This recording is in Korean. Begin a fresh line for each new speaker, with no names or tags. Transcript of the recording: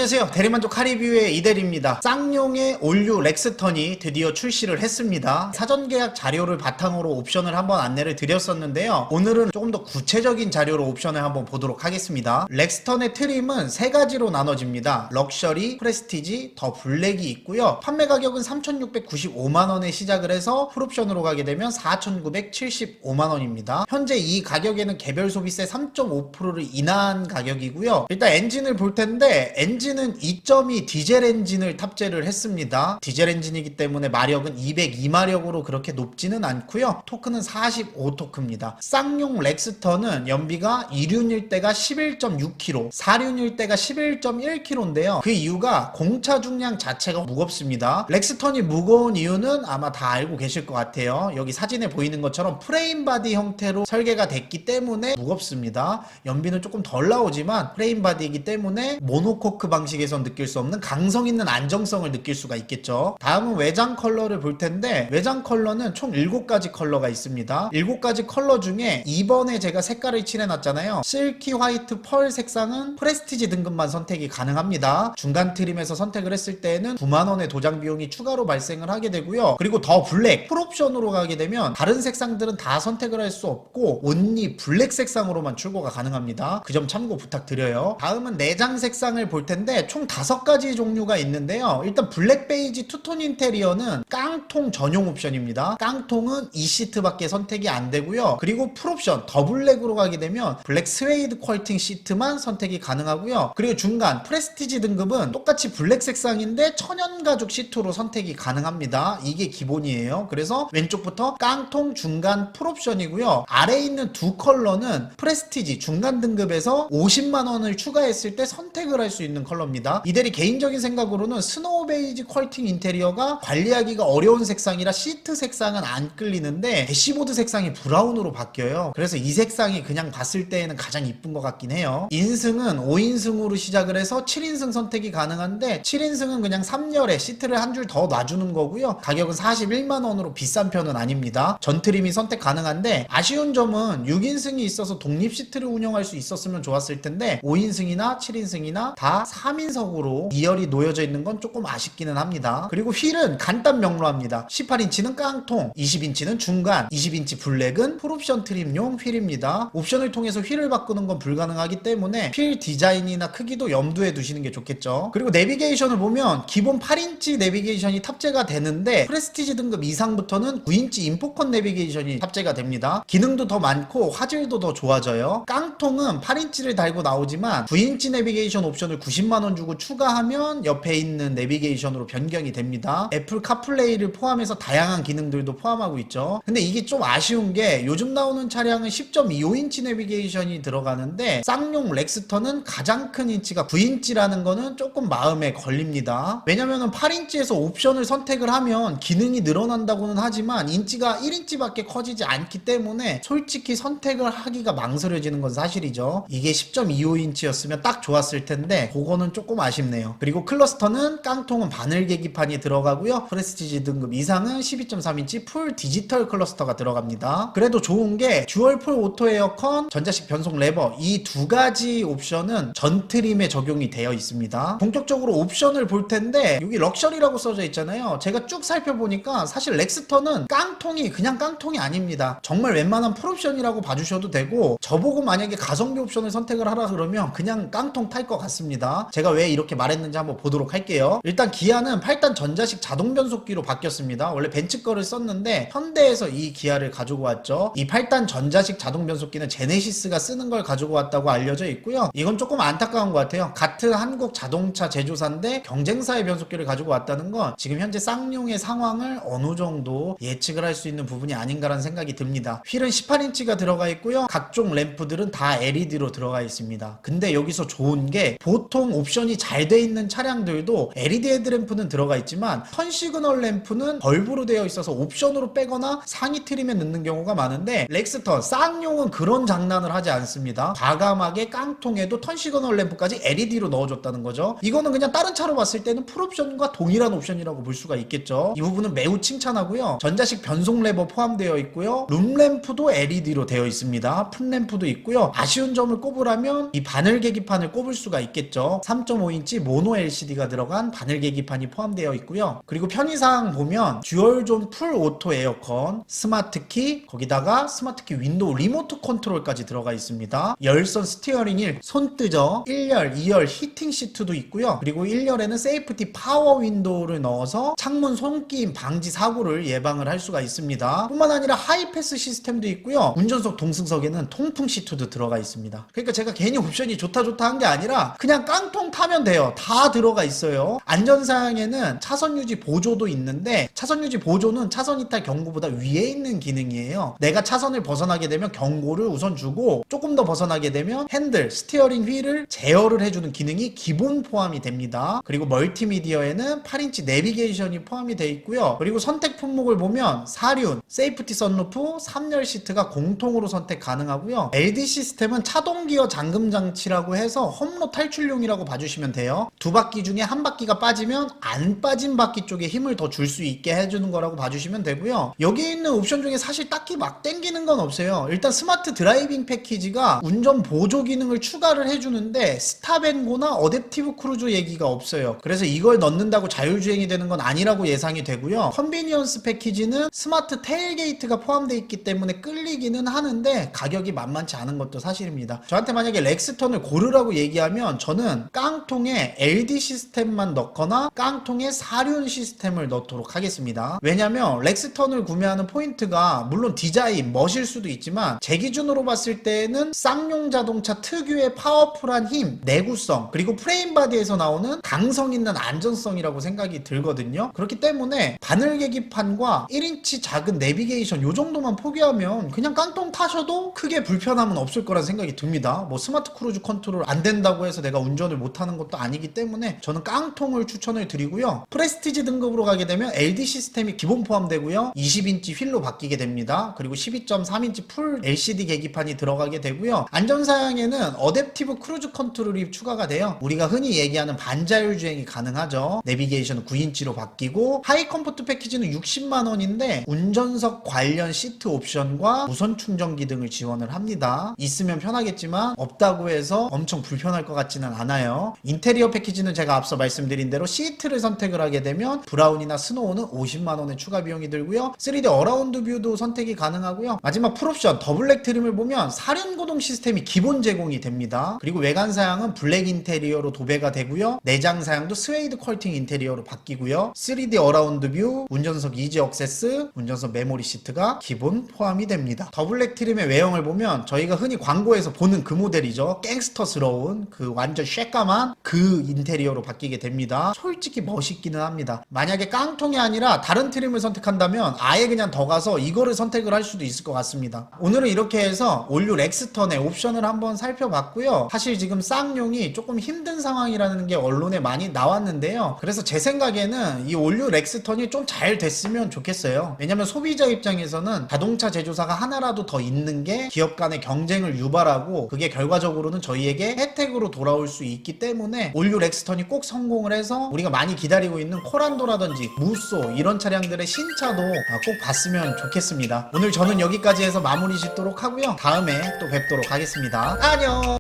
안녕하세요. 대리만족 카리뷰의 이대리입니다. 쌍용의 올류 렉스턴이 드디어 출시를 했습니다. 사전 계약 자료를 바탕으로 옵션을 한번 안내를 드렸었는데요. 오늘은 조금 더 구체적인 자료로 옵션을 한번 보도록 하겠습니다. 렉스턴의 트림은 세 가지로 나눠집니다. 럭셔리, 프레스티지, 더 블랙이 있고요. 판매 가격은 3,695만원에 시작을 해서 풀옵션으로 가게 되면 4,975만원입니다. 현재 이 가격에는 개별 소비세 3.5%를 인하한 가격이고요. 일단 엔진을 볼 텐데 엔진은 2.2 디젤 엔진을 탑재를 했습니다. 디젤 엔진이기 때문에 마력은 202마력으로 그렇게 높지는 않고요. 토크는 45토크입니다. 쌍용 렉스턴은 연비가 2륜일 때가 11.6kg, 4륜일 때가 11.1kg인데요. 그 이유가 공차 중량 자체가 무겁습니다. 렉스턴이 무거운 이유는 아마 다 알고 계실 것 같아요. 여기 사진에 보이는 것처럼 프레임 바디 형태로 설계가 됐기 때문에 무겁습니다. 연비는 조금 덜 나오지만 프레임 바디이기 때문에 모노코크 방식에선 느낄 수 없는 강성 있는 안정성을 느낄 수가 있겠죠. 다음은 외장 컬러를 볼 텐데 외장 컬러는 총 7가지 컬러가 있습니다. 7가지 컬러 중에 2번에 제가 색깔을 칠해놨잖아요. 실키 화이트 펄 색상은 프레스티지 등급만 선택이 가능합니다. 중간 트림에서 선택을 했을 때는 9만원의 도장 비용이 추가로 발생을 하게 되고요. 그리고 더 블랙 풀옵션으로 가게 되면 다른 색상들은 다 선택을 할 수 없고 온리 블랙 색상으로만 출고가 가능합니다. 그 점 참고 부탁드려요. 다음은 내장 색상을 볼 텐데 총 5가지 종류가 있는데요. 일단 블랙 베이지 투톤 인테리어는 깡통 전용 옵션입니다. 깡통은 2시트밖에 선택이 안 되고요. 그리고 풀옵션 더블랙으로 가게 되면 블랙 스웨이드 퀄팅 시트만 선택이 가능하고요. 그리고 중간 프레스티지 등급은 똑같이 블랙 색상인데 천연가죽 시트로 선택이 가능합니다. 이게 기본이에요. 그래서 왼쪽부터 깡통, 중간, 풀옵션이고요. 아래에 있는 두 컬러는 프레스티지 중간 등급에서 50만원을 추가했을 때 선택을 할 수 있는 컬러입니다. 이대리 개인적인 생각으로는 스노우 베이지 퀄팅 인테리어가 관리하기가 어려운 색상이라 시트 색상은 안 끌리는데 대시보드 색상이 브라운으로 바뀌어요. 그래서 이 색상이 그냥 봤을 때에는 가장 이쁜 것 같긴 해요. 인승은 5인승으로 시작을 해서 7인승 선택이 가능한데 7인승은 그냥 3열에 시트를 한 줄 더 놔주는 거고요. 가격은 41만원으로 비싼 편은 아닙니다. 전트림이 선택 가능한데 아쉬운 점은 6인승이 있어서 독립 시트를 운영할 수 있었으면 좋았을 텐데 5인승이나 7인승이나 다 3인석으로 2열이 놓여져 있는 건 조금 아쉽기는 합니다. 그리고 휠은 간단 명료합니다. 18인치는 깡통, 20인치는 중간, 20인치 블랙은 풀옵션 트림용 휠입니다. 옵션을 통해서 휠을 바꾸는 건 불가능하기 때문에 휠 디자인이나 크기도 염두에 두시는 게 좋겠죠. 그리고 내비게이션을 보면 기본 8인치 내비게이션이 탑재가 되는데 프레스티지 등급 이상부터는 9인치 인포컨 내비게이션이 탑재가 됩니다. 기능도 더 많고 화질도 더 좋아져요. 깡통은 8인치를 달고 나오지만 9인치 내비게이션 옵션을 90만원 주고 추가하면 옆에 있는 내비게이션으로 변경이 됩니다. 애플 카플레이를 포함해서 다양한 기능들도 포함하고 있죠. 근데 이게 좀 아쉬운 게 요즘 나오는 차량은 10.25인치 내비게이션이 들어가는데 쌍용 렉스턴은 가장 큰 인치가 9인치라는 거는 조금 마음에 걸립니다. 왜냐면은 8인치에서 옵션을 선택을 하면 기능이 늘어난다고는 하지만 인치가 1인치밖에 커지지 않기 때문에 솔직히 선택을 하기가 망설여지는 건 사실이죠. 이게 10.25인치였으면 딱 좋았을 텐데 그거는 조금 아쉽네요. 그리고 클러스터는 깡통은 바늘 계기판이 들어가고요. 프레스티지 등급 이상은 12.3인치 풀 디지털 클러스터가 들어갑니다. 그래도 좋은 게 듀얼 풀 오토 에어컨, 전자식 변속 레버 이 두 가지 옵션은 전 트림에 적용이 되어 있습니다. 본격적으로 옵션을 볼 텐데 여기 럭셔리라고 써져 있잖아요. 제가 쭉 살펴보니까 사실 렉스턴은 깡통이 그냥 깡통이 아닙니다. 정말 웬만한 풀옵션이라고 봐주셔도 되고 저보고 만약에 가성비 옵션을 선택을 하라 그러면 그냥 깡통 탈 것 같습니다. 제가 왜 이렇게 말했는지 한번 보도록 할게요. 일단 기아는 8단 전자식 자동 변속기로 바뀌었습니다. 원래 벤츠 거를 썼는데 현대에서 이 기아를 가지고 왔죠. 이 8단 전자식 자동 변속기는 제네시스가 쓰는 걸 가지고 왔다고 알려져 있고요. 이건 조금 안타까운 것 같아요. 같은 한국 자동차 제조사인데 경쟁사의 변속기를 가지고 왔다는 건 지금 현재 쌍용의 상황을 어느 정도 예측을 할 수 있는 부분이 아닌가라는 생각이 듭니다. 휠은 18인치가 들어가 있고요. 각종 램프들은 다 LED로 들어가 있습니다. 근데 여기서 좋은 게 보통 옵션이 잘 돼 있는 차량들도 LED 헤드램프는 들어가 있지만 턴 시그널 램프는 벌브로 되어 있어서 옵션으로 빼거나 상위 트림에 넣는 경우가 많은데 렉스턴, 쌍용은 그런 장난을 하지 않습니다. 과감하게 깡통에도 턴 시그널 램프까지 LED로 넣어줬다는 거죠. 이거는 그냥 다른 차로 봤을 때는 풀옵션과 동일한 옵션이라고 볼 수가 있겠죠. 이 부분은 매우 칭찬하고요. 전자식 변속 레버 포함되어 있고요. 룸램프도 LED로 되어 있습니다. 풋램프도 있고요. 아쉬운 점을 꼽으라면 이 바늘 계기판을 꼽을 수가 있겠죠. 3.5인치 모노 LCD가 들어간 바늘 계기판이 포함되어 있고요. 그리고 편의사항 보면 듀얼존 풀 오토 에어컨, 스마트키, 거기다가 스마트키 윈도우 리모트 컨트롤까지 들어가 있습니다. 열선 스티어링 휠, 손뜨저, 1열, 2열 히팅 시트도 있고요. 그리고 1열에는 세이프티 파워 윈도우를 넣어서 창문 손끼임 방지 사고를 예방을 할 수가 있습니다. 뿐만 아니라 하이패스 시스템도 있고요. 운전석 동승석에는 통풍 시트도 들어가 있습니다. 그러니까 제가 괜히 옵션이 좋다 한 게 아니라 그냥 깡통 타면 돼요. 다 들어가 있어요. 안전사항에는 차선 유지 보조도 있는데, 차선 유지 보조는 차선 이탈 경고보다 위에 있는 기능이에요. 내가 차선을 벗어나게 되면 경고를 우선 주고, 조금 더 벗어나게 되면 핸들, 스티어링 휠을 제어를 해주는 기능이 기본 포함이 됩니다. 그리고 멀티미디어에는 8인치 내비게이션이 포함이 되어 있고요. 그리고 선택 품목을 보면 사륜, 세이프티 선루프, 3열 시트가 공통으로 선택 가능하고요. LD 시스템은 차동 기어 잠금 장치라고 해서 험로 탈출용이라고 봐주시면 돼요. 두 바퀴 중에 한 바퀴가 빠지면 안 빠진 바퀴 쪽에 힘을 더 줄 수 있게 해주는 거라고 봐주시면 되고요. 여기 있는 옵션 중에 사실 딱히 막 땡기는 건 없어요. 일단 스마트 드라이빙 패키지가 운전 보조 기능을 추가를 해주는데 스탑앤고나 어댑티브 크루즈 얘기가 없어요. 그래서 이걸 넣는다고 자율주행이 되는 건 아니라고 예상이 되고요. 컨비니언스 패키지는 스마트 테일게이트가 포함되어 있기 때문에 끌리기는 하는데 가격이 만만치 않은 것도 사실입니다. 저한테 만약에 렉스턴을 고르라고 얘기하면 저는 깡통에 LD 시스템만 넣거나 깡통에 사륜 시스템을 넣도록 하겠습니다. 왜냐면 렉스턴을 구매하는 포인트가 물론 디자인 멋일 수도 있지만 제 기준으로 봤을 때는 쌍용 자동차 특유의 파워풀한 힘, 내구성, 그리고 프레임 바디에서 나오는 강성 있는 안전성이라고 생각이 들거든요. 그렇기 때문에 바늘 계기판과 1인치 작은 내비게이션 요 정도만 포기하면 그냥 깡통 타셔도 크게 불편함은 없을 거란 생각이 듭니다. 뭐 스마트 크루즈 컨트롤 안 된다고 해서 내가 운전을 못하는 것도 아니기 때문에 저는 깡통을 추천을 드리고요. 프레스티지 등급으로 가게 되면 LD 시스템이 기본 포함되고요. 20인치 휠로 바뀌게 됩니다. 그리고 12.3인치 풀 LCD 계기판이 들어가게 되고요. 안전사양에는 어댑티브 크루즈 컨트롤이 추가가 돼요. 우리가 흔히 얘기하는 반자율 주행이 가능하죠. 내비게이션은 9인치로 바뀌고, 하이 컴포트 패키지는 60만원인데 운전석 관련 시트 옵션과 무선 충전기 등을 지원을 합니다. 있으면 편하겠지만 없다고 해서 엄청 불편할 것 같지는 않아요. 인테리어 패키지는 제가 앞서 말씀드린 대로 시트를 선택을 하게 되면 브라운이나 스노우는 50만원의 추가 비용이 들고요. 3D 어라운드 뷰도 선택이 가능하고요. 마지막 풀옵션 더블랙 트림을 보면 사륜 고동 시스템이 기본 제공이 됩니다. 그리고 외관 사양은 블랙 인테리어로 도배가 되고요. 내장 사양도 스웨이드 컬팅 인테리어로 바뀌고요. 3D 어라운드 뷰, 운전석 이지 액세스, 운전석 메모리 시트가 기본 포함이 됩니다. 더블랙 트림의 외형을 보면 저희가 흔히 광고에서 보는 그 모델이죠. 갱스터스러운 그 완전 쉐까만 그 인테리어로 바뀌게 됩니다. 솔직히 멋있기는 합니다. 만약에 깡통이 아니라 다른 트림을 선택한다면 아예 그냥 더 가서 이거를 선택을 할 수도 있을 것 같습니다. 오늘은 이렇게 해서 올류 렉스턴의 옵션을 한번 살펴봤고요. 사실 지금 쌍용이 조금 힘든 상황이라는 게 언론에 많이 나왔는데요. 그래서 제 생각에는 이 올류 렉스턴이 좀 잘 됐으면 좋겠어요. 왜냐면 소비자 입장에서는 자동차 제조사가 하나라도 더 있는 게 기업 간의 경쟁을 유발하고 그게 결과적으로는 저희에게 혜택으로 돌아올 수 있기 때문에 올류 렉스턴이 꼭 성공을 해서 우리가 많이 기다리고 있는 코란도라든지 무쏘 이런 차량들의 신차도 꼭 봤으면 좋겠습니다. 오늘 저는 여기까지 해서 마무리 짓도록 하고요. 다음에 또 뵙도록 하겠습니다. 안녕.